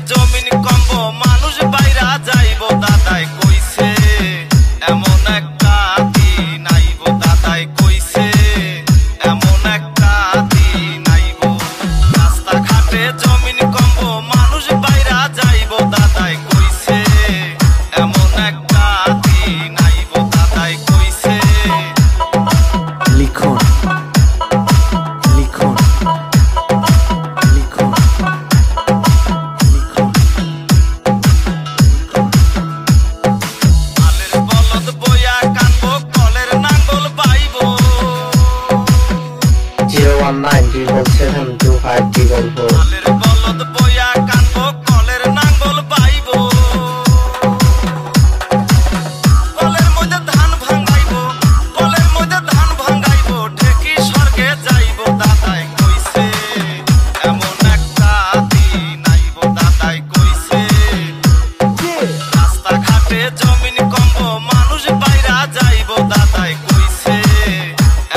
জমিন কম্ব মানুষ বাইরা যাইব দাদাই কইছে এমন একটা দিন আইব দাদাই কইছে এমন একটা দিন আইব রাস্তাঘাটে জমিন কম্ব মানুষ বাইরা যাইব দাদাই কইছে এমন একটা দিন আইব দাদাই কইছে লিখন লিখন লিখন লিখন আলের বলদ বইয়া কানবো কলের নাঙ্গল বাইব 019-725-444 আলের বলদ বইয়া কানবো কলের নাঙ্গল বাইব কলের মধ্যে ধান ভাঙাইব কলের মধ্যে ধান ভাঙাইব ঠেকি স্বর্গে যাইব দাদাই কইছে এমন একটা দিন আইব দাদাই কইছে রাস্তাঘাটে জমিন কম্ব মানুষ বাইরা যাইব দাদাই কইছে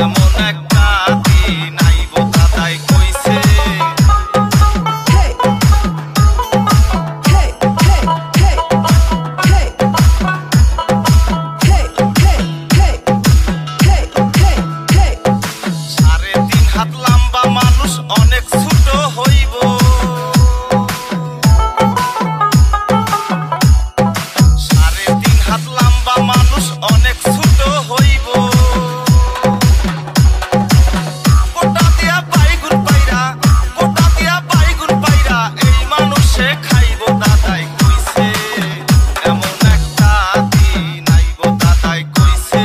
এমন একটা দিন আইব দাদাই কইছে সাড়ে 3 হাত লম্বা মানুষ অনেক ছোট হইব সাড়ে 3 হাত লম্বা মানুষ অনেক ছোট হইব কোটা দিয়া বাইগুন পাইরা কোটা দিয়া বাইগুন পাইরা এই মানুষে খাইব দাদাই কইছে এমন একটা দিন আইব দাদাই কইছে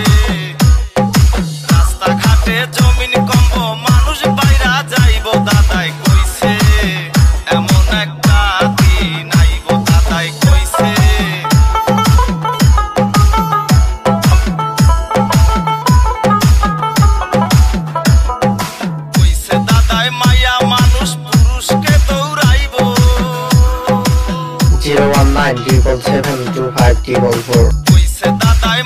রাস্তাঘাটে জমিন কম্ব মানুষ বাইরা যাইব দাদাই কইছে এমন একটা দিন আইব দাদাই কইছে কইছে দাদাই মায়া মানুষ পুরুষকে দৌড়াইব 019-775-444 কইছে দাদাই